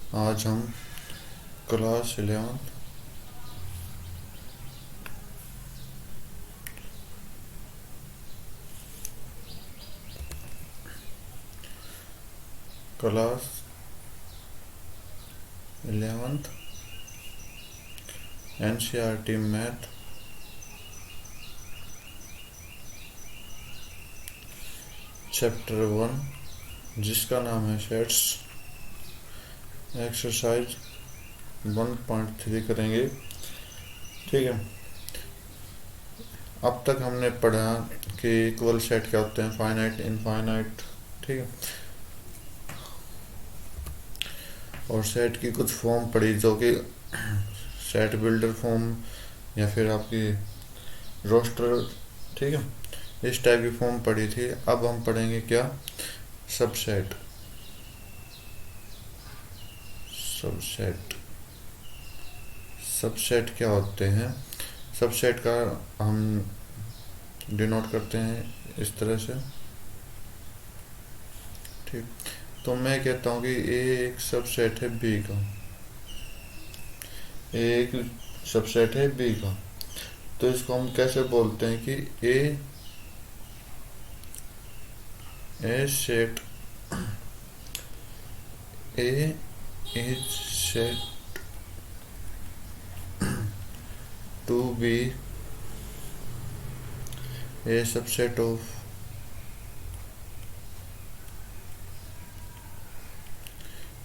आज हम class 11 class 11th NCERT math chapter 1 जिसका नाम है सेट्स एक्सरसाइज 1.3 करेंगे। ठीक है, अब तक हमने पढ़ा कि इक्वल सेट क्या होते हैं, फाइनाइट, इनफाइनाइट। ठीक है, और सेट की कुछ फॉर्म पढ़ी जो कि सेट बिल्डर फॉर्म या फिर आपकी रोस्टर। ठीक है, इस टाइप की फॉर्म पढ़ी थी। अब हम पढ़ेंगे क्या, सबसेट। सबसेट सबसेट क्या होते हैं? सबसेट का हम डिनोट करते हैं इस तरह से। ठीक, तो मैं कहता हूँ कि ए एक सबसेट है बी का, ए एक सबसेट है बी का। तो इसको हम कैसे बोलते हैं कि A set A is said to be a subset of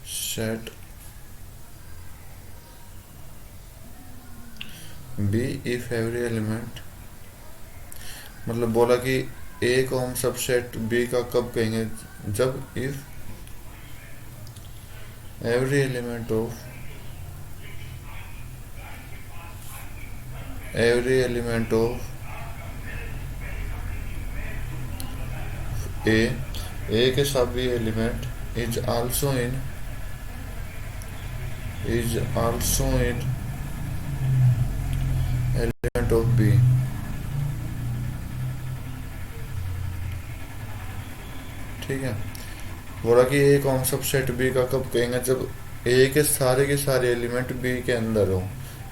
set B if every element, मतलब बोला कि ए को हम सबसेट बी का कब कहेंगे, जब if every element of A के सभी element is also in element of B. ठीक है, बोला कि ए को हम सबसेट बी का कब कहेंगे, जब ए के सारे एलिमेंट बी के अंदर हो।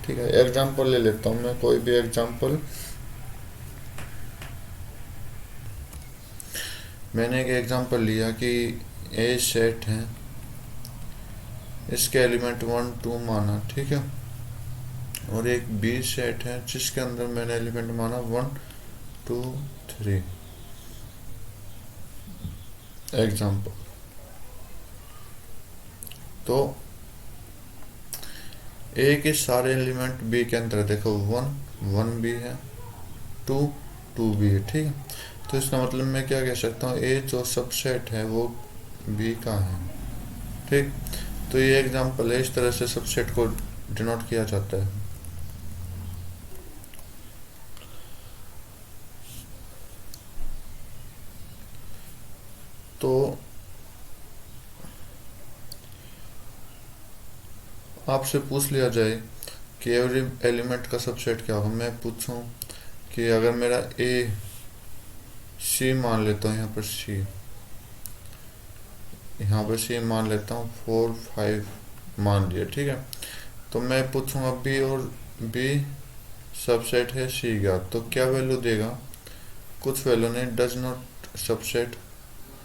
ठीक है, एग्जांपल ले लेता हूँ मैं, कोई भी एग्जांपल। मैंने एक एग्जांपल लिया कि ए सेट है, इसके एलिमेंट 1 2 माना। ठीक है, और एक बी सेट है जिसके अंदर मैंने एलिमेंट माना 1 2 3। एग्जांपल, तो ए के सारे एलिमेंट बी के अंदर देखो 1 1 भी है, 2 2 भी है। ठीक है, तो इसका मतलब मैं क्या कह सकता हूँ, ए जो सबसेट है वो बी का है। ठीक, तो ये एग्जांपल है, इस तरह से सबसेट को डिनोट किया जाता है। तो आपसे पूछ लिया जाए कि एवरी एलिमेंट का सबसेट क्या होगा, मैं पूछूं कि अगर मेरा ए सी मान लेता हूँ, यहाँ पर सी मान लेता हूँ, 4 5 मान लिया। ठीक है, तो मैं पूछूंगा बी, और बी सबसेट है सी का, तो क्या वैल्यू देगा? कुछ वैल्यू नहीं, डज नॉट सबसेट।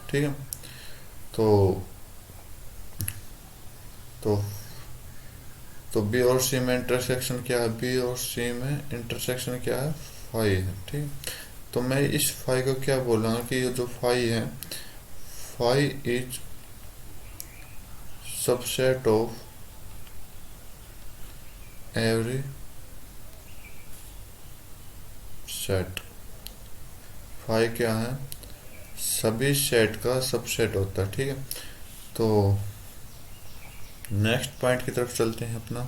ठीक है, तो तो तो बी और सी में इंटरसेक्शन क्या है, बी और सी में इंटरसेक्शन क्या है, फाई है। ठीक, तो मैं इस फाई को क्या बोलूँगा कि ये जो फाई है, phi is subset of every set. Phi क्या है, सभी सेट का सबसेट होता है। ठीक है, तो नेक्स्ट पॉइंट की तरफ चलते हैं अपना।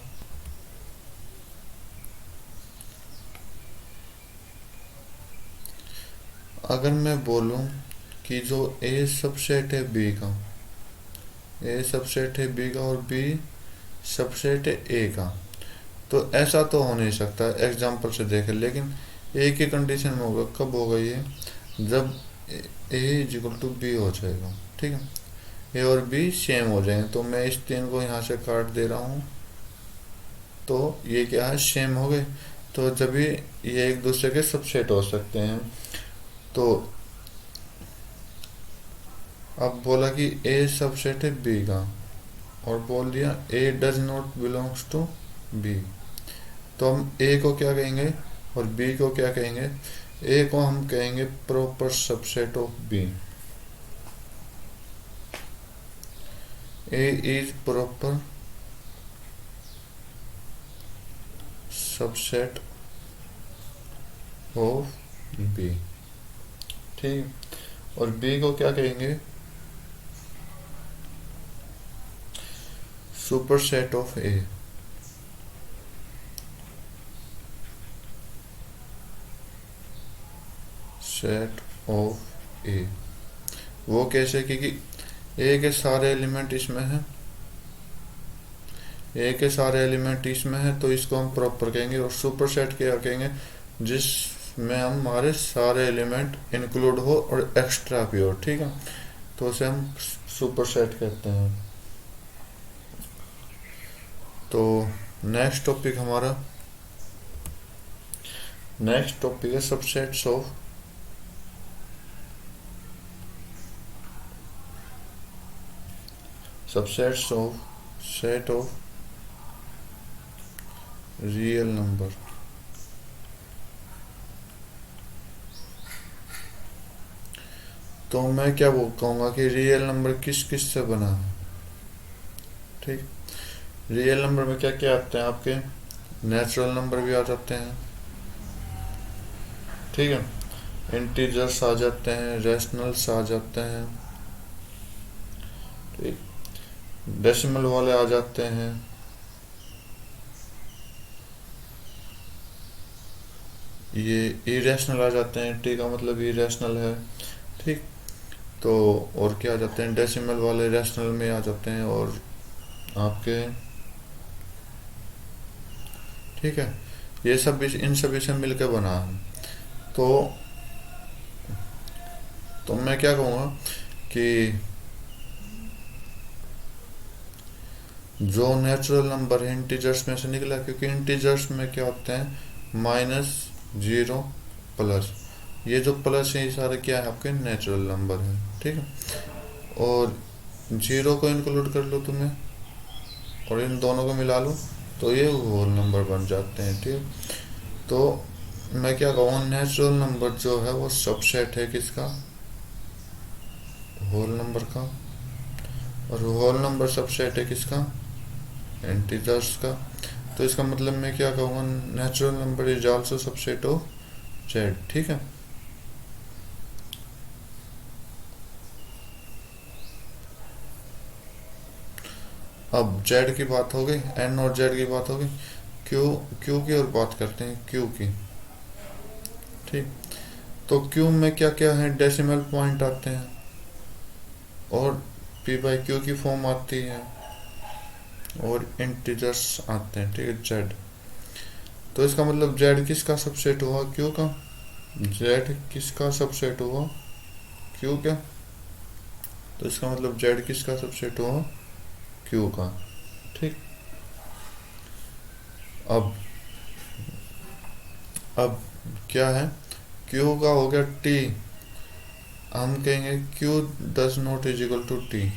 अगर मैं बोलूं कि जो ए सबसेट है बी का, ए सबसेट है बी का और बी सबसेट है ए का, तो ऐसा तो हो नहीं सकता एग्जांपल से देखें, लेकिन ए की कंडीशन में होगा, कब होगा ये, जब ए इज इक्वल टू बी हो जाएगा। ठीक है, ए और बी सेम हो जाएंगे। तो मैं इस 3 को यहाँ से काट दे रहा हूँ, तो ये क्या है, सेम हो गए। तो जब ये एक दूसरे के सबसेट हो सकते हैं। तो अब बोला कि ए सबसेट है बी का, और बोल दिया A does not belongs to B. तो हम ए को क्या कहेंगे और बी को क्या कहेंगे? ए को हम कहेंगे proper subset of B. A is proper subset of B, ठीक। और बी को क्या कहेंगे? Superset of A. Set of A वो कैसे? क्योंकि ए के सारे एलिमेंट इसमें हैं, ए के सारे एलिमेंट इसमें है, तो इसको हम प्रॉपर कहेंगे। और सुपर सेट क्या कहेंगे? जिसमें हमारे सारे एलिमेंट इंक्लूड हो और एक्स्ट्रा भी हो, ठीक है, तो उसे हम सुपर सेट कहते हैं। तो नेक्स्ट टॉपिक है subsets of set of real number. तो मैं क्या वो कहूँगा कि रियल नंबर किस किस से बना है, ठीक। रियल नंबर में क्या क्या आते हैं आपके? नेचुरल नंबर भी आ जाते हैं, ठीक है, इंटीजर्स आ जाते हैं, रेशनल्स आ जाते हैं, ठीक, डेसिमल वाले आ जाते हैं, ये इरेशनल आ जाते हैं, टी का मतलब इरेशनल है, ठीक। तो और क्या आ जाते हैं? डेसिमल वाले रेशनल में आ जाते हैं, और आपके, ठीक है, ये सब इन सभी से मिलकर बना है। तो मैं क्या कहूँगा कि जो नेचुरल नंबर है इंटीजर्स में से निकला, क्योंकि इंटीजर्स में क्या होते हैं? -0 प्लस, ये जो प्लस है ये सारे क्या है? आपके नेचुरल नंबर है, ठीक है। और 0 को इंक्लूड कर लो तुम्हें, और इन दोनों को मिला लो, तो ये होल नंबर बन जाते हैं, ठीक। तो मैं क्या कहूँ, नेचुरल नंबर जो है वो सबसेट है किसका? होल नंबर का। और होल नंबर सबसेट है किसका? इंटीजर्स का। तो इसका मतलब मैं क्या कहूँगा, natural number is also subset of Z, ठीक है। अब जेड की बात हो गई, एन और जेड की बात हो गई, क्यू की और बात करते हैं क्यू की, ठीक। तो क्यू में क्या क्या है? डेसिमल पॉइंट आते हैं, और पी बाई क्यू की फॉर्म आती है, और इंटीजर्स आते हैं, ठीक है, जेड। तो इसका मतलब जेड किसका सबसेट हुआ? क्यू का। जेड किसका सबसेट हुआ? क्यू का। तो इसका मतलब जेड किसका सबसेट हुआ? क्यू का, ठीक। अब क्या है? क्यू का हो गया टी, हम कहेंगे Q does not is equal to T,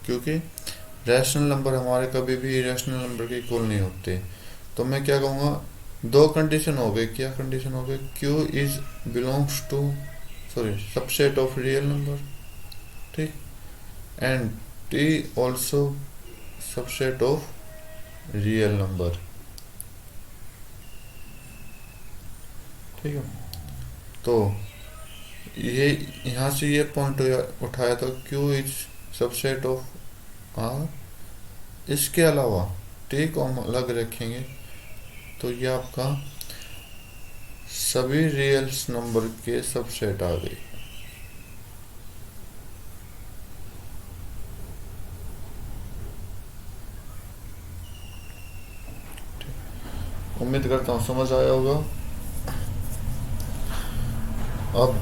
क्योंकि रैशनल नंबर हमारे कभी भी इरेशनल नंबर के इक्वल नहीं होते। तो मैं क्या कहूँगा, दो कंडीशन हो गई। क्या कंडीशन हो गई? Q is belongs to subset of real number, ठीक, and T also subset of real number, ठीक है। तो ये यहाँ से ये पॉइंट उठाया था, Q is subset of R. इसके अलावा टी को हम अलग रखेंगे, तो ये आपका सभी रियल नंबर के सबसेट आ गए। उम्मीद करता हूँ समझ आया होगा। अब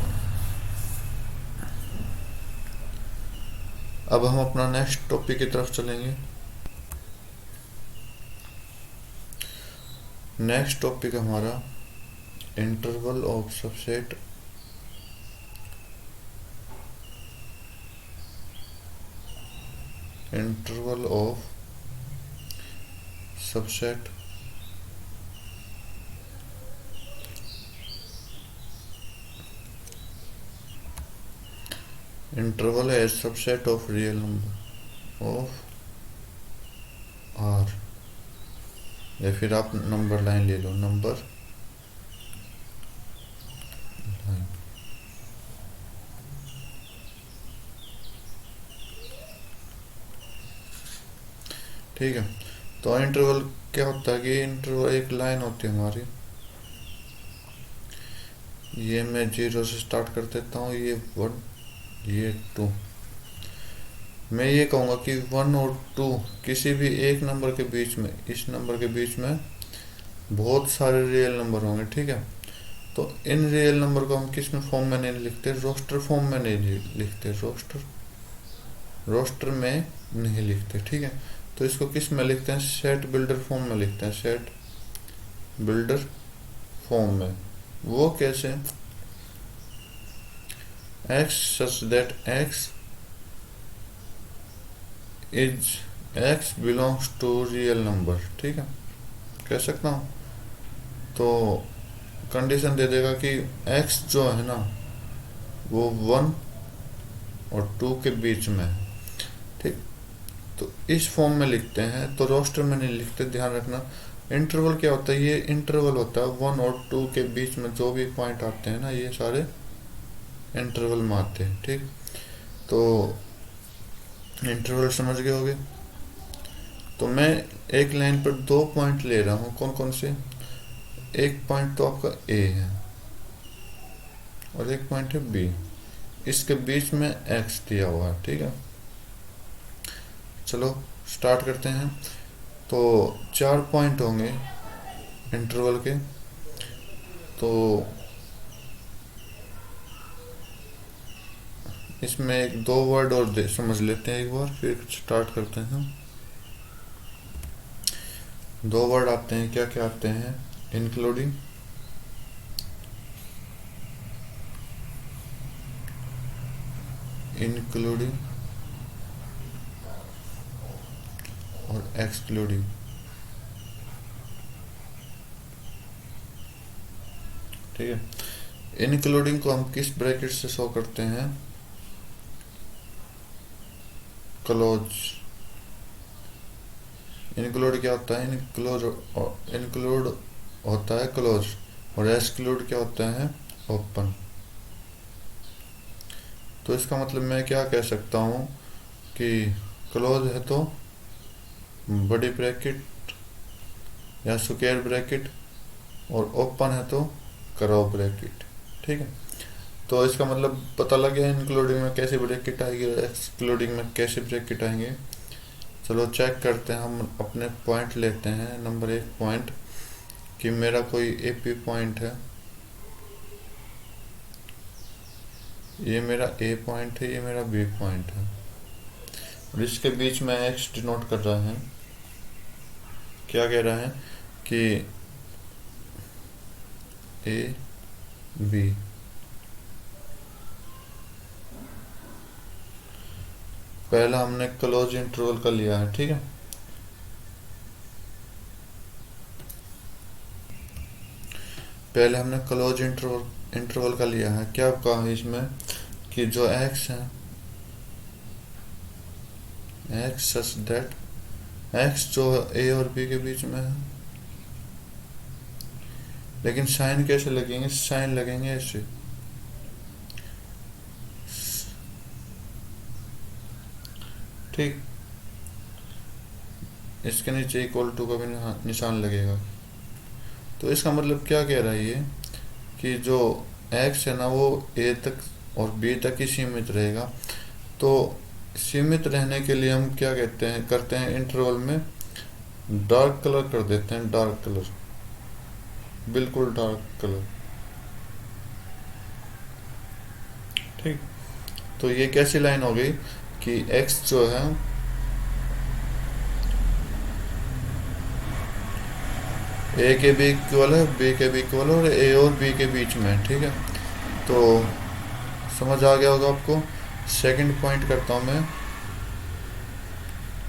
अब हम अपना नेक्स्ट टॉपिक की तरफ चलेंगे। नेक्स्ट टॉपिक हमारा interval of subset interval of subset interval है subset of real number of R, या फिर आप नंबर लाइन ले लो, नंबर लाइन। ठीक है, तो इंटरवल क्या होता है कि इंटरवल एक लाइन होती है हमारी, ये मैं 0 से स्टार्ट कर देता हूँ, ये 1 ये 2। मैं ये कहूँगा कि 1 और 2 किसी भी एक नंबर के बीच में, इस नंबर के बीच में बहुत सारे रियल नंबर होंगे। ठीक है, तो इन रियल नंबर को हम किस में फॉर्म में नहीं लिखते, रोस्टर फॉर्म में नहीं लिखते, रोस्टर में नहीं लिखते। ठीक है, तो इसको किस में लिखते हैं, सेट बिल्डर फॉर्म में लिखते हैं, सेट बिल्डर फॉर्म में। वो कैसे, x such that x belongs to real number। ठीक है, कह सकता हूँ, तो कंडीशन दे देगा कि x जो है ना वो 1 और 2 के बीच में है। ठीक, तो इस फॉर्म में लिखते हैं, तो रोस्टर में नहीं लिखते, ध्यान रखना। इंटरवल क्या होता है, ये इंटरवल होता है 1 और 2 के बीच में जो भी पॉइंट आते हैं ना, ये सारे इंटरवल में आते हैं। ठीक, तो इंटरवल समझ गए होगे। तो मैं एक लाइन पर 2 पॉइंट ले रहा हूँ, कौन कौन से, एक पॉइंट तो आपका ए है और एक पॉइंट है बी, इसके बीच में एक्स दिया हुआ है। ठीक है, चलो स्टार्ट करते हैं। तो 4 पॉइंट होंगे इंटरवल के, तो इसमें एक 2 वर्ड और समझ लेते हैं एक बार, फिर स्टार्ट करते हैं। 2 वर्ड आते हैं, क्या क्या आते हैं, इंक्लूडिंग, इंक्लूडिंग और एक्सक्लूडिंग। ठीक है, इंक्लूडिंग को हम किस ब्रैकेट से शो करते हैं, क्लोज। इंक्लूड क्या होता है, इंक्लूड होता है क्लोज, और एक्सक्लूड क्या होता है, ओपन। तो इसका मतलब मैं क्या कह सकता हूँ कि क्लोज है तो बड़ी ब्रैकेट या स्क्वायर ब्रैकेट, और ओपन है तो कर्व ब्रैकेट। ठीक है, तो इसका मतलब पता लग गया इंक्लूडिंग में कैसे ब्रैकेट आएगी और एक्सक्लूडिंग में कैसे ब्रैकेट आएंगे। चलो चेक करते हैं, हम अपने पॉइंट लेते हैं। नंबर 1 पॉइंट कि मेरा कोई एपी पॉइंट है, ये मेरा ए पॉइंट है, ये मेरा बी पॉइंट है, और इसके बीच में एक्स डिनोट कर रहा है, क्या कह रहा है कि ए बी। पहला हमने क्लोज इंटरवल का लिया है। ठीक है, पहले हमने क्लोज इंटरवल का लिया है। क्या कहा है इसमें कि जो एक्स है, एक्स सच दैट एक्स जो ए और बी के बीच में है, लेकिन साइन कैसे लगेंगे, साइन लगेंगे ऐसे, ठीक, इसके नीचे इक्वल टू का भी निशान लगेगा। तो इसका मतलब क्या कह रहा है ये कि जो एक्स है ना वो ए तक और बी तक ही सीमित रहेगा। तो सीमित रहने के लिए हम क्या कहते हैं, करते हैं इंटरवल में डार्क कलर कर देते हैं, डार्क कलर, बिल्कुल डार्क कलर। ठीक, तो ये कैसी लाइन हो गई कि x जो है a के भी इक्वल है, b के भी इक्वल है और a और b के बीच में है, ठीक है। तो समझ आ गया होगा आपको। सेकंड पॉइंट करता हूँ मैं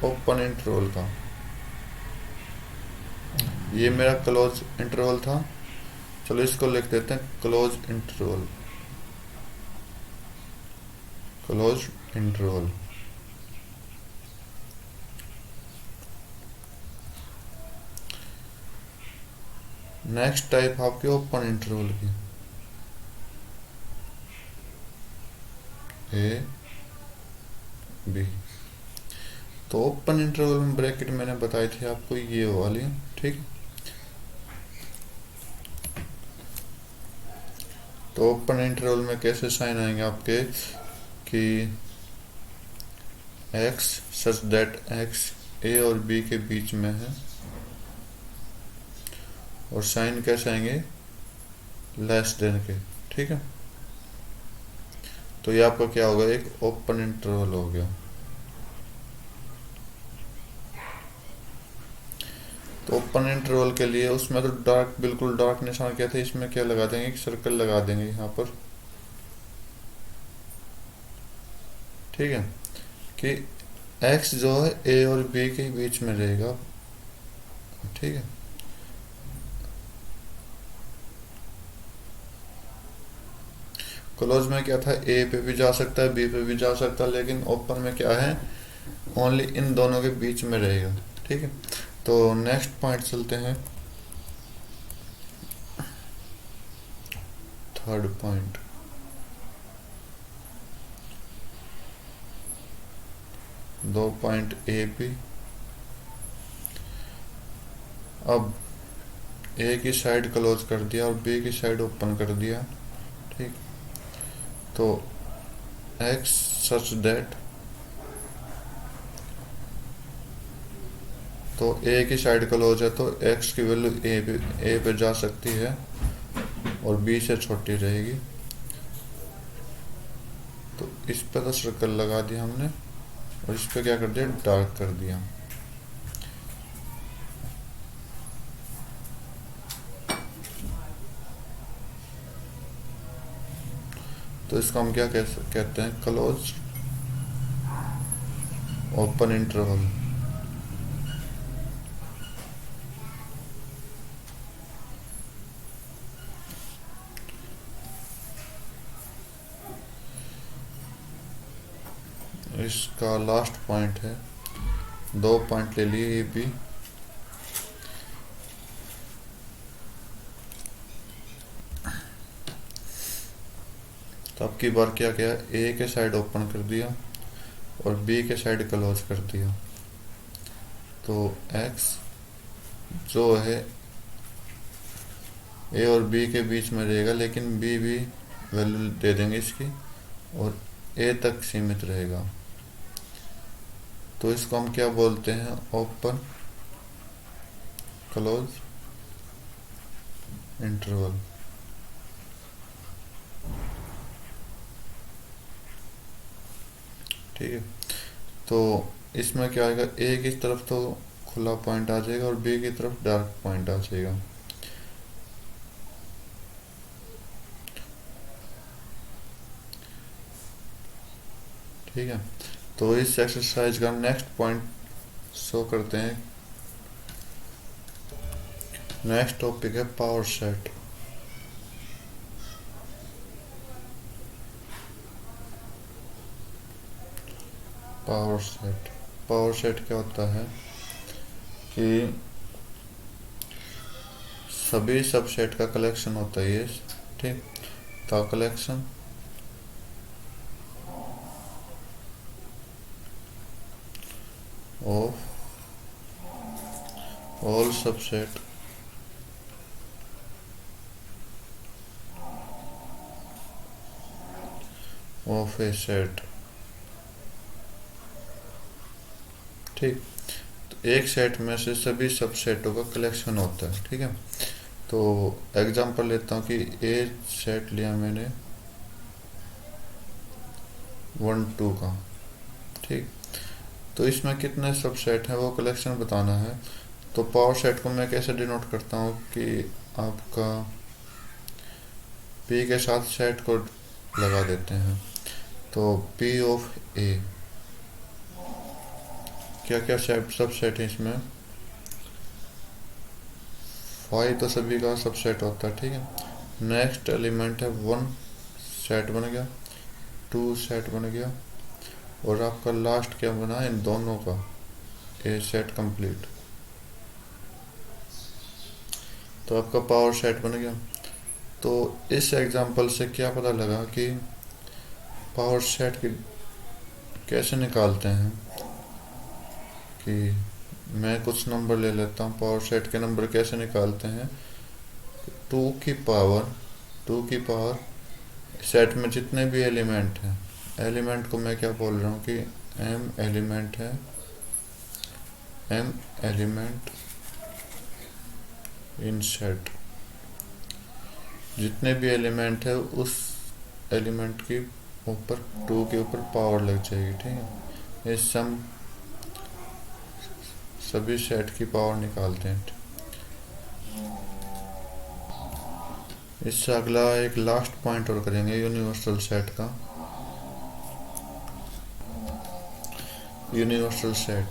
ओपन इंटरवल का। ये मेरा क्लोज इंटरवल था, चलो इसको लिख देते हैं close interval. Close interval next type आपके ओपन इंटरवल की, ए बी। तो ओपन इंटरवल में ब्रैकेट मैंने बताई थी आपको ये वाली, ठीक। तो ओपन इंटरवल में कैसे साइन आएंगे आपके कि x such that x a और b के बीच में है, और साइन कैसे आएंगे लेस देन के, ठीक है। तो ये आपका क्या होगा, एक ओपन इंटरवल हो गया। तो ओपन इंटरवल के लिए उसमें तो डार्क, बिल्कुल डार्क निशान क्या थे, इसमें क्या लगा देंगे, एक सर्कल लगा देंगे यहाँ पर, ठीक है, कि x जो है a और b के बीच में रहेगा, ठीक है। क्लोज में क्या था, a पे भी जा सकता है, b पे भी जा सकता है, लेकिन ओपन में क्या है, ओनली इन दोनों के बीच में रहेगा, ठीक है। तो नेक्स्ट पॉइंट चलते हैं, थर्ड पॉइंट। दो पॉइंट ए बी। अब ए की साइड क्लोज कर दिया और बी की साइड ओपन कर दिया, ठीक। तो x सच दैट, तो a की साइड क्लोज है तो x की वैल्यू a पे जा सकती है और b से छोटी रहेगी। तो इस पे तो सर्कल लगा दिया हमने और इस पे क्या कर दिया, डार्क कर दिया। तो इसको हम क्या कहते हैं, क्लोज ओपन इंटरवल। इसका लास्ट पॉइंट है, दो पॉइंट ले लिए ए बी। तो अब की बार क्या किया, ए के साइड ओपन कर दिया और बी के साइड क्लोज कर दिया। तो x जो है ए और बी के बीच में रहेगा, लेकिन बी भी वैल्यू दे देंगे इसकी और ए तक सीमित रहेगा। तो इसको हम क्या बोलते हैं, ओपन क्लोज इंटरवल। ठीक है। तो इसमें क्या आएगा, ए की तरफ तो खुला पॉइंट आ जाएगा और बी की तरफ डार्क पॉइंट आ जाएगा। ठीक है। तो इस एक्सरसाइज का नेक्स्ट पॉइंट शो करते हैं। नेक्स्ट टॉपिक है power set. Power set, power set क्या होता है कि सभी सबसेट का कलेक्शन होता है ये, ठीक। तो collection of all subset of A set. ठीक। तो एक सेट में से सभी सबसेटों का कलेक्शन होता है, ठीक है। तो एग्जांपल लेता हूँ कि ए सेट लिया मैंने 1 2 का, ठीक। तो इसमें कितने सबसेट हैं वो कलेक्शन बताना है। तो पावर सेट को मैं कैसे डिनोट करता हूँ कि आपका पी के साथ सेट को लगा देते हैं। तो पी ऑफ ए, क्या क्या सबसेट है इसमें, फाइव तो सभी का सबसेट होता है, ठीक है। नेक्स्ट एलिमेंट है वन, सेट बन गया, टू सेट बन गया, और आपका लास्ट क्या बना, इन दोनों का ए सेट कंप्लीट। तो आपका पावर सेट बन गया। तो इस एग्जांपल से क्या पता लगा कि पावर सेट की कैसे निकालते हैं, कि मैं कुछ नंबर ले लेता हूँ, पावर सेट के नंबर कैसे निकालते हैं। टू की पावर सेट में जितने भी एलिमेंट हैं, एलिमेंट को मैं क्या बोल रहा हूँ कि एम एलिमेंट है, एम एलिमेंट इन सेट, जितने भी एलिमेंट है उस एलिमेंट के ऊपर टू के ऊपर पावर लग जाएगी, ठीक है। इस सम सभी सेट की पावर निकालते हैं। इससे अगला एक लास्ट पॉइंट और करेंगे यूनिवर्सल सेट का। यूनिवर्सल सेट,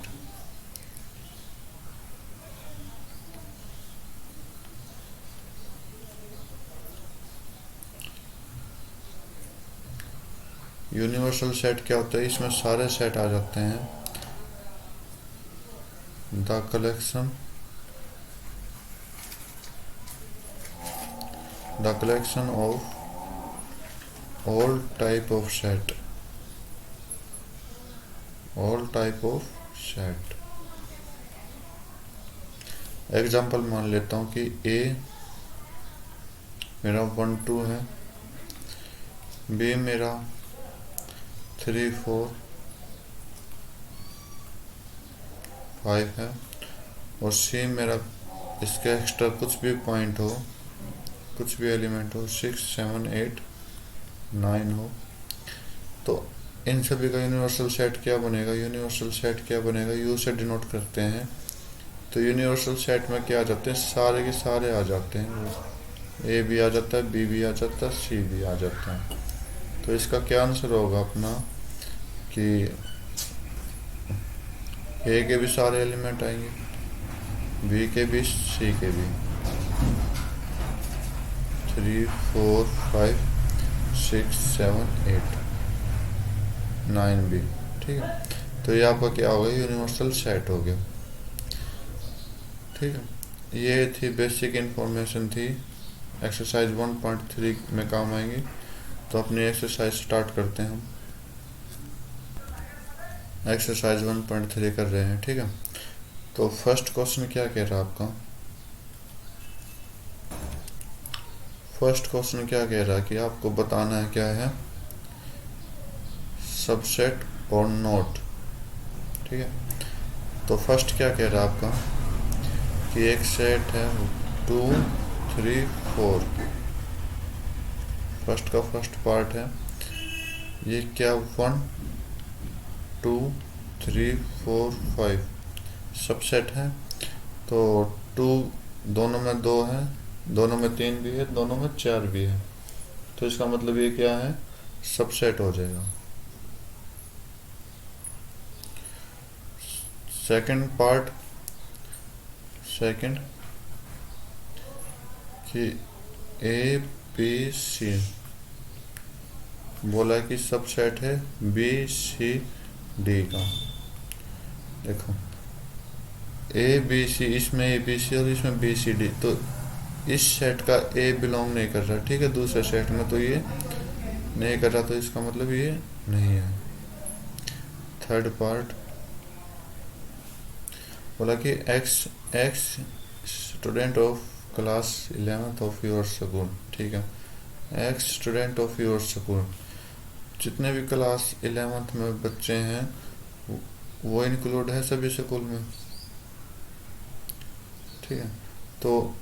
यूनिवर्सल सेट क्या होता है, इसमें सारे सेट आ जाते हैं। The collection of all type of set, all type of set. Example मान लेता हूँ कि ए मेरा 1 2 है, बी मेरा 3 4 5 है, और सी मेरा इसके एक्स्ट्रा कुछ भी पॉइंट हो, कुछ भी एलिमेंट हो, 6 7 8 9 हो। तो इन सभी का यूनिवर्सल सेट क्या बनेगा, यूनिवर्सल सेट क्या बनेगा, यू से डिनोट करते हैं। तो यूनिवर्सल सेट में क्या आ जाते हैं, सारे के सारे आ जाते हैं, ए भी आ जाता है, बी भी आ जाता है, सी भी आ जाता है। तो इसका क्या आंसर होगा अपना कि ए के भी सारे एलिमेंट आएंगे, बी के भी, सी के भी, 3 4 5 6 7 8 9 भी, ठीक है। तो ये आपका क्या हो गया, यूनिवर्सल सेट हो गया, ठीक है। ये थी बेसिक इंफॉर्मेशन थी, एक्सरसाइज 1.3 में काम आएंगी। तो अपनी एक्सरसाइज स्टार्ट करते हैं हम। एक्सरसाइज 1.3 कर रहे हैं, ठीक है। तो फर्स्ट क्वेश्चन क्या कह रहा है आपका, फर्स्ट क्वेश्चन क्या कह रहा है कि आपको बताना है क्या है, सबसेट और नोट, ठीक है। तो फर्स्ट क्या कह रहा है आपका कि एक सेट है 2 3 4, फर्स्ट का फर्स्ट पार्ट है, ये क्या 1 2 3 4 5 सबसेट है। तो 2 दोनों में 2 है, दोनों में 3 भी है, दोनों में 4 भी है। तो इसका मतलब ये क्या है, सबसेट हो जाएगा। सेकंड पार्ट, सेकंड कि ए बी सी बोला कि सबसेट है बी सी डी का। देखो ए बी सी, इसमें ए बी सी और इसमें बी सी डी, तो इस सेट का ए बिलोंग नहीं कर रहा, ठीक है, दूसरे सेट में, तो ये नहीं कर रहा, तो इसका मतलब ये नहीं है। थर्ड पार्ट बोला कि x student of class 11th of your school, ठीक है, x student of your school, जितने भी क्लास 11th में बच्चे हैं वो इंक्लूड है सभी स्कूल में, ठीक है। तो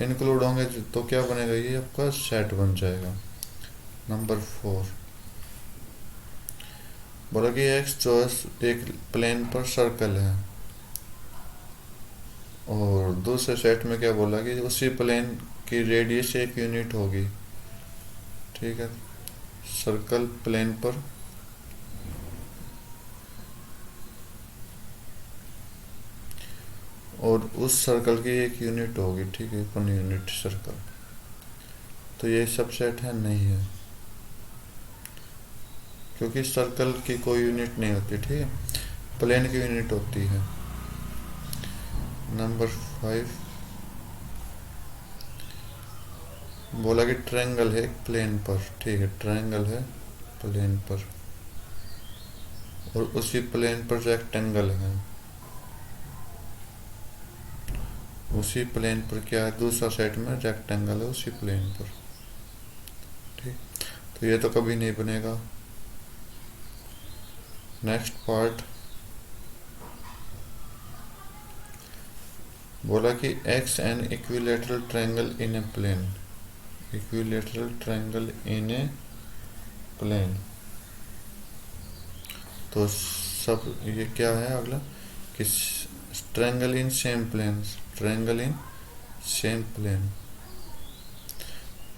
इंक्लूड होंगे तो क्या बनेगा, ये आपका सेट बन जाएगा। नंबर 4, बोला कि एक्स जो एक प्लेन पर सर्कल है, और दूसरे सेट में क्या बोला कि उसी प्लेन की रेडियस एक यूनिट होगी। ठीक है, सर्कल प्लेन पर और उस सर्कल की एक यूनिट होगी। ठीक है, 1 यूनिट सर्कल। तो ये सब सेट है, नहीं है, क्योंकि सर्कल की कोई यूनिट नहीं होती। ठीक है, प्लेन की यूनिट होती है। नंबर 5 बोला कि ट्रायंगल है प्लेन पर। ठीक है, ट्रायंगल है प्लेन पर और उसी प्लेन पर रेक्टेंगल है। उसी प्लेन पर क्या है, दूसरा सेट में रेक्टेंगल है उसी प्लेन पर। ठीक, तो ये तो कभी नहीं बनेगा। नेक्स्ट पार्ट बोला कि X an equilateral triangle in a plane. Equilateral triangle in a plane, तो सब ये क्या है अगला कि triangle in same plane. Triangle in same plane,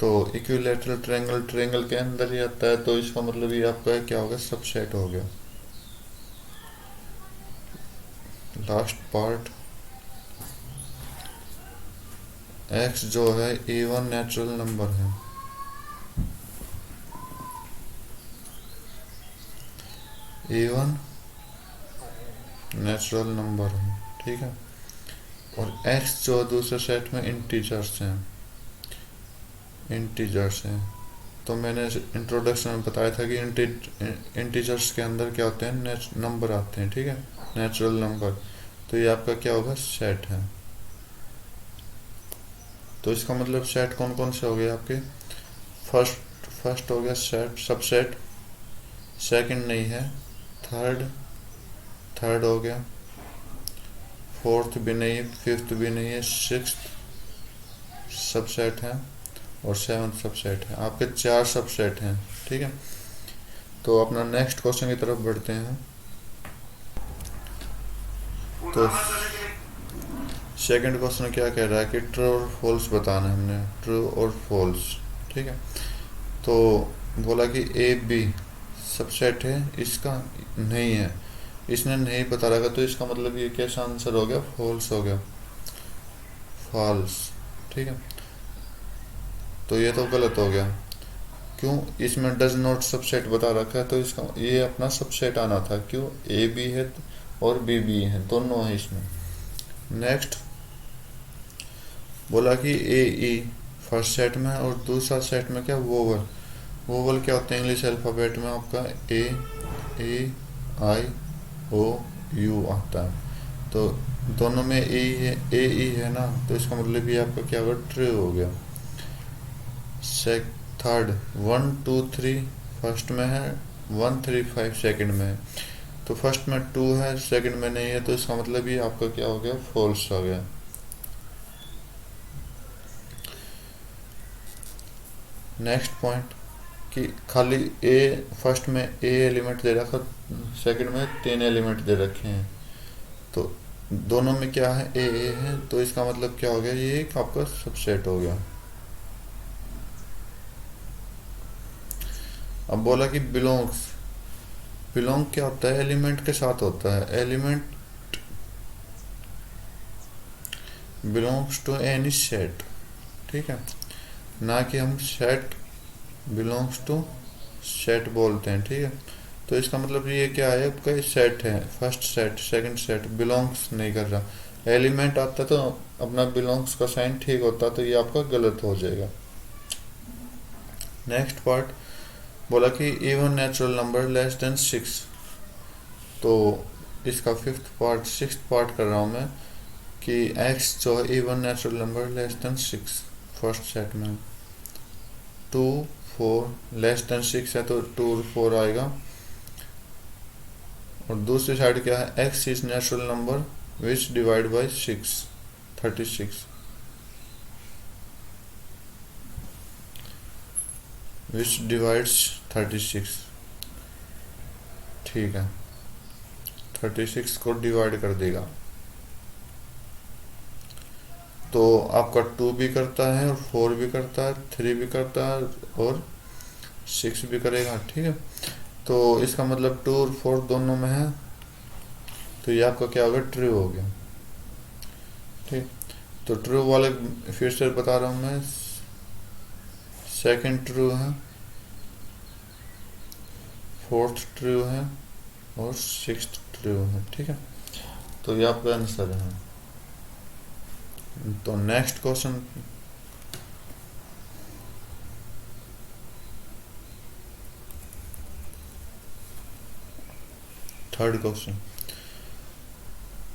तो इक्विलेटरल ट्रायंगल ट्रायंगल के अंदर ही आता है, तो इसका मतलब ये आपका क्या होगा, सबसेट हो गया। लास्ट पार्ट, एक्स जो है इवन नेचुरल नंबर है। इवन नेचुरल नंबर है। ठीक है, और एक्स जो दूसरे सेट में इंटीजर्स हैं। इंटीजर्स हैं, तो मैंने इंट्रोडक्शन में बताया था कि इंटीजर्स के अंदर क्या होते हैं, नंबर आते हैं। ठीक है, नेचुरल नंबर। तो ये आपका क्या होगा, सेट है। तो इसका मतलब सेट कौन कौन से हो गए आपके, फर्स्ट हो गया सेट, सबसेट। सेकंड नहीं है, थर्ड हो गया, फोर्थ भी नहीं है, फिफ्थ भी नहीं है, सिक्स्थ सबसेट है और सेवंथ सबसेट है। आपके 4 सबसेट हैं। ठीक है, तो अपना नेक्स्ट क्वेश्चन की तरफ बढ़ते हैं। तो सेकंड क्वेश्चन क्या कह रहा है कि ट्रू और फॉल्स बताना है हमने, ट्रू और फॉल्स। ठीक है, तो बोला कि ए बी सबसेट है, इसका नहीं है, इसने नहीं बता रखा, तो इसका मतलब ये कैसा आंसर हो गया, फॉल्स हो गया, फॉल्स। ठीक है, तो ये तो गलत हो गया। क्यों, इसमें डज नॉट सबसेट बता रखा है, तो इसका ये अपना सबसेट आना था। क्यों, ए बी है और बी बी है, दोनों है इसमें। नेक्स्ट बोला कि ए ई फर्स्ट सेट में और दूसरा सेट में क्या, वोवल। वोवल क्या होते हैं इंग्लिश अल्फाबेट में, आपका ए आई ओ यू आता है, तो दोनों में ए ई है ना, तो इसका मतलब ये आपका क्या होगा, ट्रू हो गया। थर्ड 1 2 3 फर्स्ट में है, 1 3 5 सेकंड में है, तो फर्स्ट में 2 है, सेकंड में नहीं है, तो इसका मतलब ये आपका क्या हो गया, फॉल्स हो गया। नेक्स्ट पॉइंट कि खाली ए फर्स्ट में ए एलिमेंट दे रखा, सेकंड में 3 एलिमेंट दे रखे हैं, तो दोनों में क्या है, ए है, तो इसका मतलब क्या हो गया, ये एक आपका सबसेट हो गया। अब बोला कि बिलोंग्स। बिलोंग क्या होता है, एलिमेंट के साथ होता है, element belongs to any set. ठीक है, ना कि हम सेट बिलोंग्स टू सेट बोलते हैं। ठीक है, तो इसका मतलब ये क्या है, आपका सेट है, first set second set, belongs नहीं कर रहा, एलिमेंट आता तो अपना बिलोंग्स का साइन ठीक होता, तो ये आपका गलत हो जाएगा। नेक्स्ट पार्ट बोला कि even natural number less than 6, तो इसका फिफ्थ पार्ट सिक्स्थ पार्ट कर रहा हूँ मैं कि एक्स जो है even natural number less than 6 first set में, 2 4 लेस देन 6 है तो 2 और 4 आएगा, और दूसरी साइड क्या है, x is natural number which divide by 6 36, which divides 36। ठीक है, 36 को डिवाइड कर देगा। तो आपका 2 भी करता है और 4 भी करता है, 3 भी करता है और 6 भी करेगा। ठीक है, तो इसका मतलब 2 और 4 दोनों में है, तो ये आपका क्या हो गया, ट्रू हो गया। ठीक, तो ट्रू वाले फिर से बता रहा हूँ मैं, सेकंड ट्रू है, फोर्थ ट्रू है और सिक्स्थ ट्रू है। ठीक है, तो ये आपका आंसर है। तो नेक्स्ट क्वेश्चन, थर्ड क्वेश्चन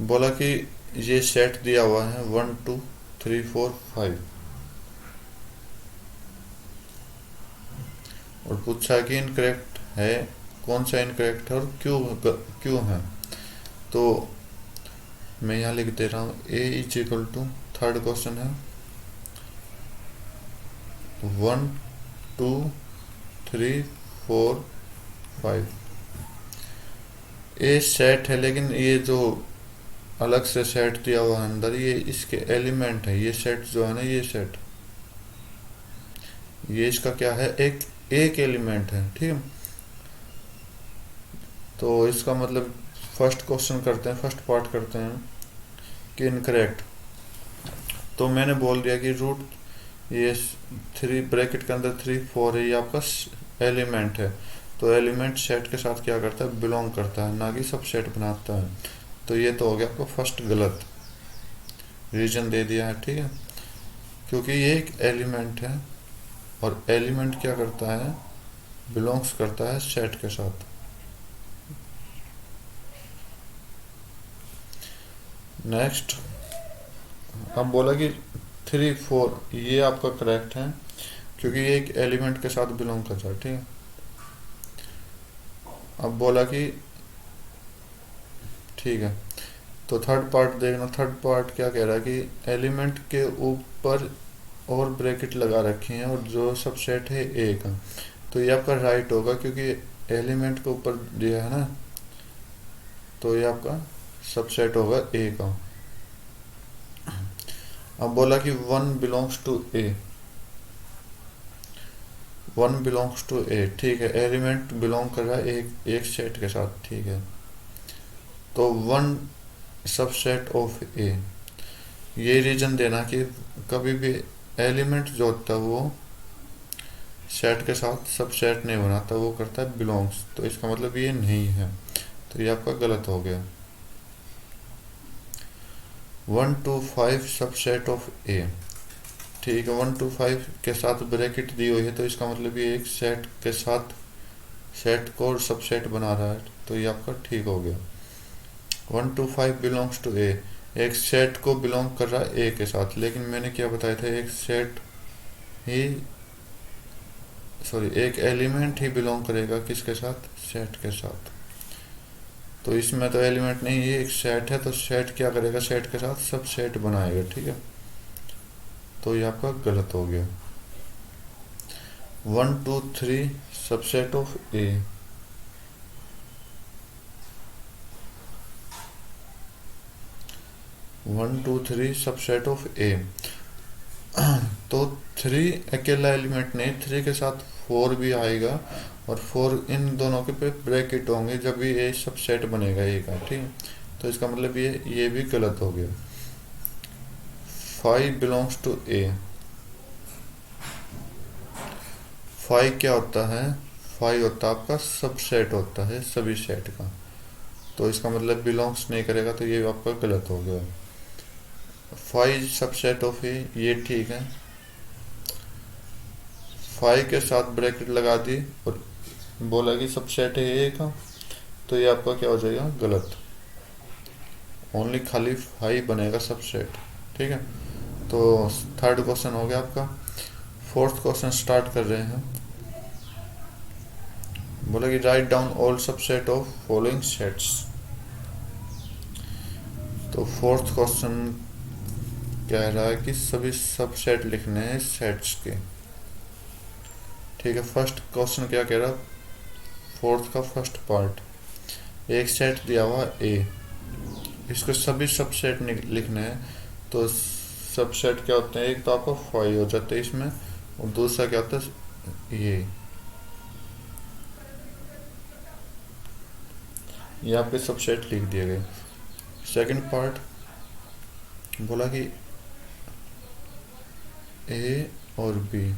बोला कि ये सेट दिया हुआ है 1 2 3 4 5 और पूछा कि इनकरेक्ट है, कौन सा इनकरेक्ट है और क्यों क्यों है। तो मैं यहाँ लिख दे रहा हूँ, A is equal to, third question है 1 2 3 4 5। ए सेट है, लेकिन ये जो अलग से सेट दिया हुआ है अंदर, ये इसके एलिमेंट है। ये सेट जो है ना, ये सेट, ये इसका क्या है, एक एलिमेंट है। ठीक है, तो इसका मतलब फर्स्ट क्वेश्चन करते हैं, फर्स्ट पार्ट करते हैं कि इनकरेक्ट। तो मैंने बोल दिया कि रूट, ये 3 ब्रैकेट के अंदर 3 4 है, ये आपका एलिमेंट है। तो एलिमेंट सेट के साथ क्या करता है, बिलोंग करता है, ना कि सब सेट बनाता है। तो ये तो हो गया आपको फर्स्ट गलत, रीजन दे दिया है। ठीक है, क्योंकि ये एक एलिमेंट है और एलिमेंट क्या करता है, बिलोंग्स करता है सेट के साथ। नेक्स्ट, अब बोला कि 3 4 ये आपका करेक्ट है, क्योंकि ये एक एलिमेंट के साथ बिलोंग करता है। ठीक है, अब बोला कि ठीक है, तो थर्ड पार्ट देखना, थर्ड पार्ट क्या कह रहा है कि एलिमेंट के ऊपर और ब्रैकेट लगा रखी हैं और जो सबसेट है ए का। तो ये आपका राइट होगा, क्योंकि एलिमेंट के ऊपर दिया है ना, तो ये आपका सबसेट होगा ए का। अब बोला कि 1 belongs to A, 1 belongs to A. ठीक है, एलिमेंट बिलोंग कर रहा है एक सेट के साथ। ठीक है, तो 1 सबसेट ऑफ ए, ये रीजन देना कि कभी भी एलिमेंट जो होता है वो सेट के साथ सबसेट नहीं बनाता, वो करता है बिलोंग्स। तो इसका मतलब ये नहीं है, तो ये आपका गलत हो गया। 1 2 5 सबसेट ऑफ ए। ठीक है, 1 2 5 के साथ ब्रैकेट दी हुई है, तो इसका मतलब ये एक सेट के साथ सेट को सबसेट बना रहा है, तो ये आपका ठीक हो गया। 1 2 5 बिलोंग्स टू ए, एक सेट को बिलोंग कर रहा है ए के साथ, लेकिन मैंने क्या बताया था, एक सेट ही, सॉरी, एक एलिमेंट ही बिलोंग करेगा किसके साथ, सेट के साथ। तो इसमें तो एलिमेंट नहीं, ये एक सेट है, तो सेट क्या करेगा, सेट के साथ सब सेट बनाएगा। ठीक है, तो ये आपका गलत हो गया। 1 2 3 subset of A, 1 2 3 subset of A. तो 3 अकेला एलिमेंट नहीं, 3 के साथ 4 भी आएगा और 4 इन दोनों के पे ब्रैकेट होंगे जब भी ए सबसेट बनेगा ए का। ठीक है, तो इसका मतलब ये भी गलत हो गया। 5 बिलोंग्स टू ए, 5 क्या होता है, 5 होता है आपका सबसेट होता है सभी सेट का, तो इसका मतलब बिलोंग्स नहीं करेगा, तो ये आपका गलत हो गया। 5 सबसेट ऑफ ए, ये ठीक है, 5 के साथ ब्रैकेट लगा दी और बोला कि सबसेट है ए का, तो ये आपका क्या हो जाएगा, गलत। ओनली खाली 5 बनेगा सबसेट। ठीक है, तो थर्ड क्वेश्चन हो गया आपका। फोर्थ क्वेश्चन स्टार्ट कर रहे हैं। बोला कि write down all subset of following sets. तो फोर्थ क्वेश्चन कह रहा है कि सभी सबसेट लिखने हैं सेट्स के। ठीक है, फर्स्ट क्वेश्चन क्या कह रहा है, फोर्थ का फर्स्ट पार्ट, एक सेट दिया हुआ ए, इसके सभी सबसेट लिखने हैं। तो सबसेट क्या होते हैं, एक तो आपको 5 हो जाते हैं इसमें, और दूसरा क्या होता है ये आपके सबसेट लिख दिए गए। सेकंड पार्ट बोला कि ए और बी,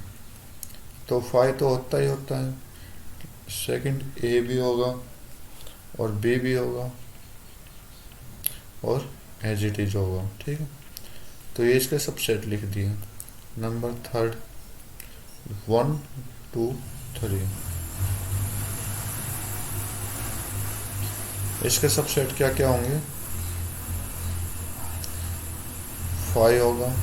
तो 5 तो होता ही होता है, सेकंड ए भी होगा और बी भी होगा और एज इट इज होगा, ठीक है। तो ये इसके सबसेट लिख दिए। नंबर थर्ड 1 2 3, इसके सबसेट क्या क्या होंगे, 5 होगा,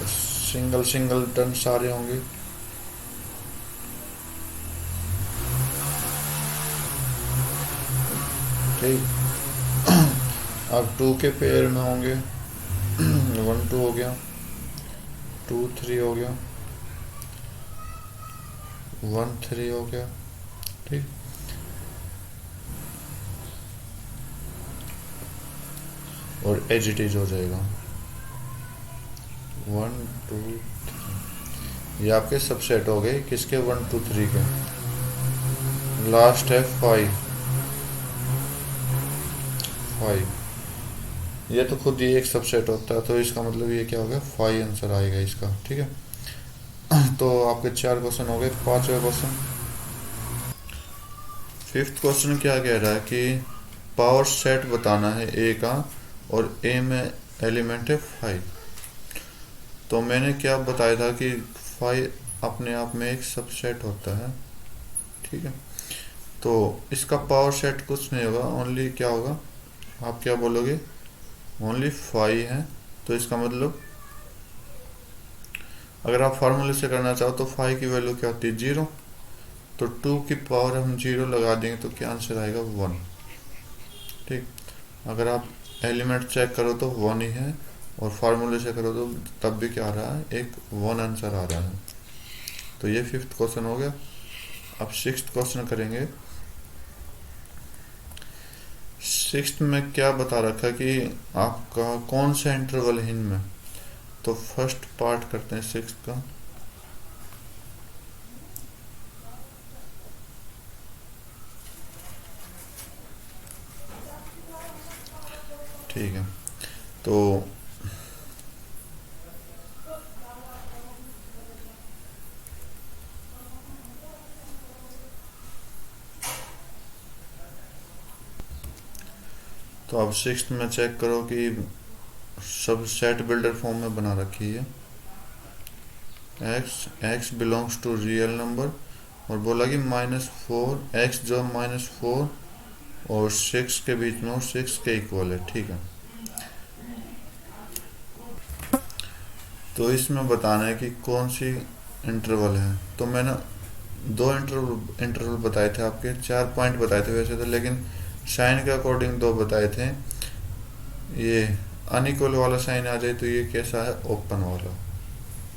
सिंगल सिंगल टर्म सारे होंगे, ठीक। अब 2 के पेयर में होंगे 1 2 हो गया, 2 3 हो गया, 1 3 हो गया, ठीक। और एज इट इज हो जाएगा 1 2 3। ये आपके सबसेट हो गए किसके, 1 2 3 के। लास्ट है 5, ये तो खुद ही एक सबसेट होता है, तो इसका मतलब ये क्या हो गया, 5 आंसर आएगा इसका, ठीक है। तो आपके 4 क्वेश्चन हो गए। 5वां क्वेश्चन, फिफ्थ क्वेश्चन क्या कह रहा है कि पावर सेट बताना है ए का, और ए में एलिमेंट है 5। तो मैंने क्या बताया था कि 5 अपने आप में एक सबसेट होता है, ठीक है। तो इसका पावर सेट कुछ नहीं होगा, ओनली क्या होगा, आप क्या बोलोगे, ओनली 5 है। तो इसका मतलब अगर आप फार्मूले से करना चाहो तो 5 की वैल्यू क्या होती है, 0। तो 2 की पावर हम 0 लगा देंगे तो क्या आंसर आएगा, 1, ठीक। अगर आप एलिमेंट चेक करो तो 1 ही है, और फार्मूले से करो तो तब भी क्या आ रहा है, एक 1 आंसर आ रहा है। तो ये फिफ्थ क्वेश्चन हो गया। अब सिक्स्थ क्वेश्चन करेंगे। सिक्स्थ में क्या बता रखा कि आपका कौन सा इंटरवल है इनमें। तो फर्स्ट पार्ट करते हैं सिक्स्थ का। ठीक है, तो अब सिक्स्थ में चेक करो कि सब सेट बिल्डर फॉर्म में बना रखी है। x belongs to real number, और बोला कि -4 x जो -4 और 6 के बीच में और 6 के इक्वल है, ठीक है। तो इसमें बताना है कि कौन सी इंटरवल है। तो मैंने 2 इंटरवल बताए थे, आपके 4 पॉइंट बताए थे वैसे तो, लेकिन साइन के अकॉर्डिंग 2 बताए थे। ये अनइक्वल वाला साइन आ जाए तो ये कैसा है, ओपन वाला,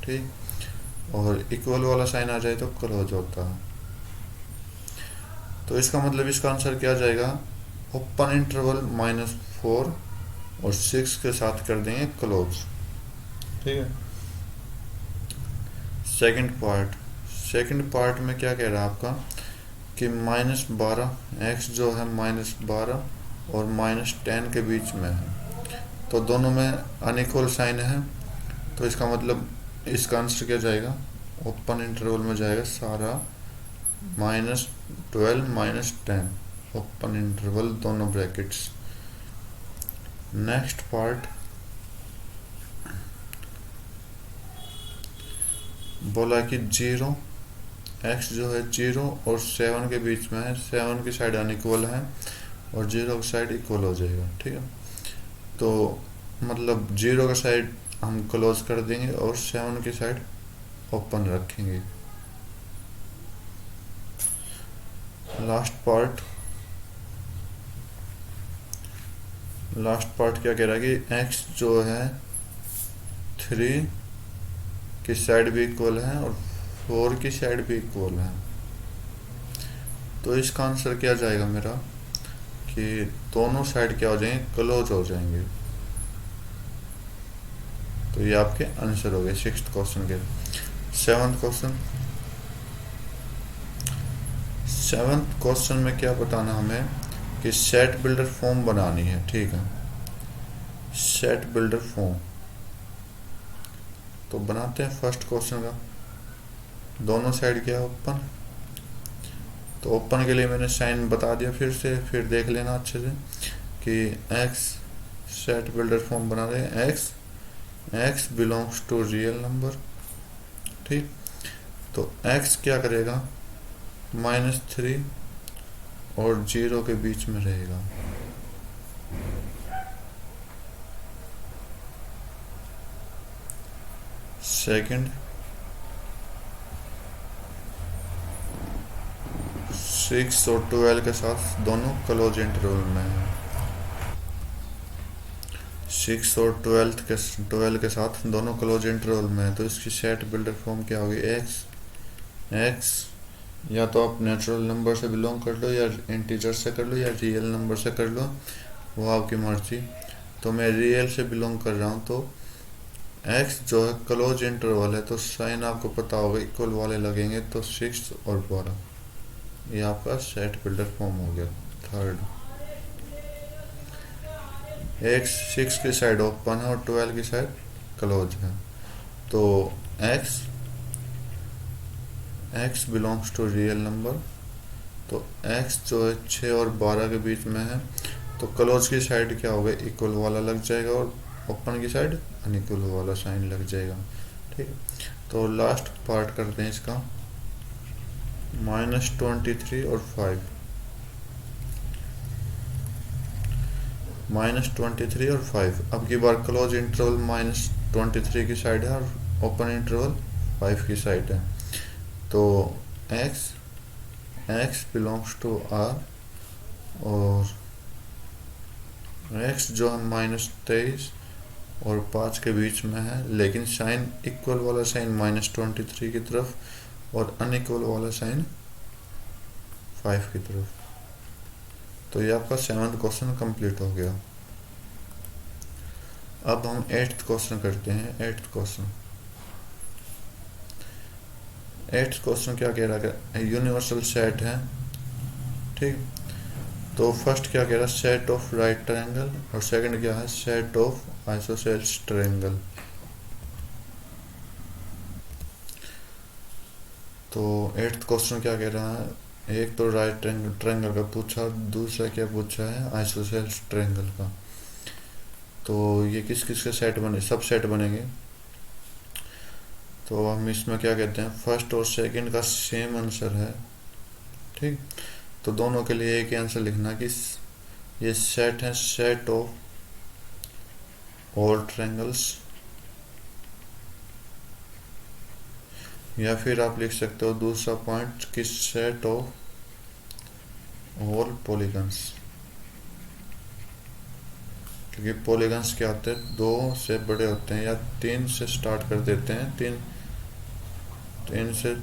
ठीक। और इक्वल वाला साइन आ जाए तो क्लोज होता है। तो इसका मतलब इसका आंसर क्या जाएगा, ओपन इंटरवल -4 और 6 के साथ कर देंगे क्लोज, ठीक है। सेकंड पार्ट में क्या कह रहा है आपका कि -12 x जो है -12 और -10 के बीच में है, तो दोनों में अनइक्वल साइन है। तो इसका मतलब इसका आंसर क्या जाएगा, ओपन इंटरवल में जाएगा सारा -12 -10, ओपन इंटरवल दोनों ब्रैकेट्स। नेक्स्ट पार्ट बोला कि 0 x जो है 0 और 7 के बीच में है, 7 की साइड अनइक्वल है और 0 की साइड इक्वल हो जाएगा, ठीक है। तो मतलब 0 का साइड हम क्लोज कर देंगे और 7 की साइड ओपन रखेंगे। लास्ट पार्ट क्या कह रहा है कि x जो है 3 की साइड भी इक्वल है और 4 की साइड भी इक्वल है। तो इसका आंसर क्या जाएगा मेरा, कि दोनों साइड क्या हो जाएंगे, क्लोज हो जाएंगे। तो ये आपके आंसर हो गए 6th क्वेश्चन के। 7th question. 7th क्वेश्चन में क्या बताना हमें कि सेट बिल्डर फॉर्म बनानी है, ठीक है। सेट बिल्डर फॉर्म तो बनाते हैं फर्स्ट क्वेश्चन का। दोनों साइड क्या है, ओपन। तो ओपन के लिए मैंने साइन बता दिया फिर से, फिर देख लेना अच्छे से कि एक्स, सेट बिल्डर फॉर्म बना रहे हैं, X belongs to real number, ठीक। तो एक्स क्या करेगा, -3 और 0 के बीच में रहेगा। सेकंड, 6 और 12 के साथ दोनों क्लोज इंटरवल में है। 6 और 12 के साथ दोनों क्लोज इंटरवल में है। तो इसकी सेट बिल्डर फॉर्म क्या होगी, एक्स या तो आप नेचुरल नंबर से बिलोंग कर लो, या इंटीजर से कर लो, या रियल नंबर से कर लो, वो आपकी मर्जी। तो मैं रियल से बिलोंग कर रहा हूँ। तो एक्स जो है क्लोज इंटरवल है, तो साइन आपको पता होगा इक्वल वाले लगेंगे। तो 6 और 12, ये आपका सेट बिल्डर फॉर्म हो गया। थर्ड, एक्स 6 की साइड ओपन है और 12 की साइड क्लोज है। तो x belongs to real number. तो एक्स जो है 6 और 12 के बीच में है, तो क्लोज की साइड क्या होगा, इक्वल वाला लग जाएगा, और ओपन की साइड अनइक्वल वाला साइन लग जाएगा, ठीक है। तो लास्ट पार्ट करते हैं इसका, -23 और 5, -23 और 5। अब की बार क्लोज इंटरवल -23 की साइड है और ओपन इंटरवल 5 की साइड है। तो एक्स बिलोंग्स टू आर, और एक्स जो है -23 और 5 के बीच में है, लेकिन साइन इक्वल वाला साइन -23 की तरफ और अनइक्वल वाला साइन 5 की तरफ। तो ये आपका 7th क्वेश्चन कंप्लीट हो गया। अब हम 8th क्वेश्चन करते हैं। 8th क्वेश्चन क्या कह रहा है, यूनिवर्सल सेट है, ठीक। तो फर्स्ट क्या कह रहा है, सेट ऑफ राइट ट्रायंगल, और सेकंड क्या है, सेट ऑफ आइसोसेल्स ट्रायंगल। तो 8th क्वेश्चन क्या कह रहा है, एक तो राइट ट्रायंगल का पूछा, दूसरा क्या पूछा है, आइसोसेल्स ट्रायंगल का। तो ये किस किस के सेट बने, सब सेट बनेंगे। तो हम इसमें क्या कहते हैं, फर्स्ट और सेकंड का सेम आंसर है, ठीक। तो दोनों के लिए एक ही आंसर लिखना कि ये सेट है, सेट ऑफ ऑल ट्रायंगल्स, या फिर आप लिख सकते हो दूसरा पॉइंट कि सेट ऑफ ऑल पॉलीगन्स, क्योंकि पॉलीगन्स क्या होते हैं, 2 से बड़े होते हैं, या 3 से स्टार्ट कर देते हैं, 3 से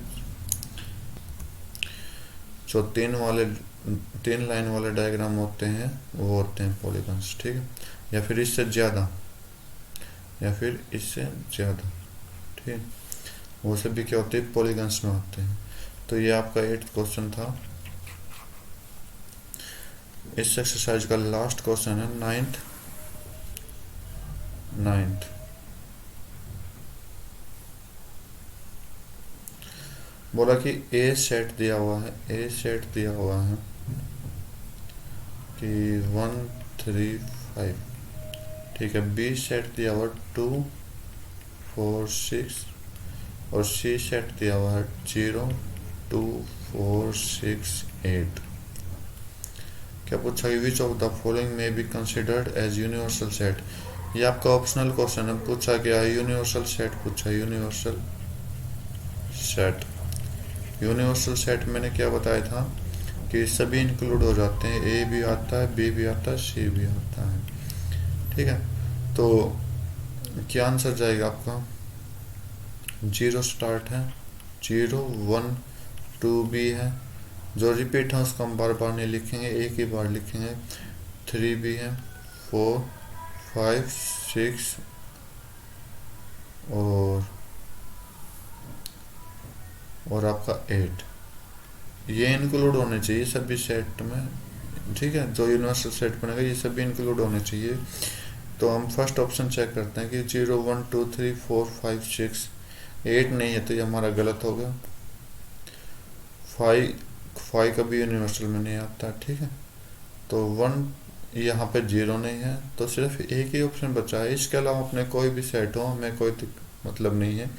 जो 3 लाइन वाले डायग्राम होते हैं वो होते हैं पॉलीगन्स, ठीक है। या फिर इससे ज़्यादा, ठीक, वो सब भी क्या होते हैं, पॉलीगन्स में होते हैं। तो ये आपका 8th क्वेश्चन था। इस एक्सरसाइज का लास्ट क्वेश्चन है 9th। बोला कि ए सेट दिया हुआ है, कि 1 3 5, ठीक है। बी सेट दिया हुआ 2 4 6, और सी सेट दिया हुआ है 0 2 4 6 8। क्या पूछा कि which of the following may be considered as universal set. ये आपका ऑप्शनल क्वेश्चन है। पूछा क्या है, यूनिवर्सल सेट पूछा, यूनिवर्सल सेट मैंने क्या बताया था कि सभी इंक्लूड हो जाते हैं, ए भी आता है, बी भी आता है, सी भी आता है, ठीक है। तो क्या आंसर जाएगा आपका, 0 स्टार्ट है, 0 1 2 भी है, जो रिपीट है उसको हम बार बार नहीं लिखेंगे, एक ही बार लिखेंगे। 3 भी है, 4 5 6 और आपका 8, ये इंक्लूड होने चाहिए सभी सेट में, ठीक है। जो यूनिवर्सल सेट बनेगा ये सभी इंक्लूड होने चाहिए। तो हम फर्स्ट ऑप्शन चेक करते हैं कि 0 1 2 3 4 5 6 8 नहीं है, तो ये हमारा गलत हो गया। 5 कभी यूनिवर्सल में नहीं आता, ठीक है। तो 1 यहाँ पे 0 नहीं है, तो सिर्फ एक ही ऑप्शन बचा है। इसके अलावा अपने कोई भी सेट हो हमें कोई मतलब नहीं है।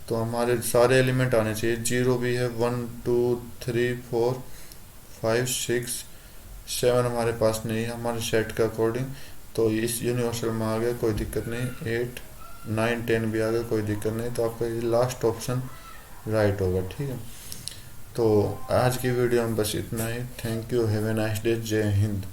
तो हमारे सारे एलिमेंट आने चाहिए। 0 भी है, 1 2 3 4 5 6 7 हमारे पास नहीं है हमारे सेट के अकॉर्डिंग, तो इस यूनिवर्सल में आ गया, कोई दिक्कत नहीं। 8 9 10 भी आ गया, कोई दिक्कत नहीं। तो आपका ये लास्ट ऑप्शन राइट होगा, ठीक है। तो आज की वीडियो में बस इतना ही। Thank you, have a nice day, जय हिंद।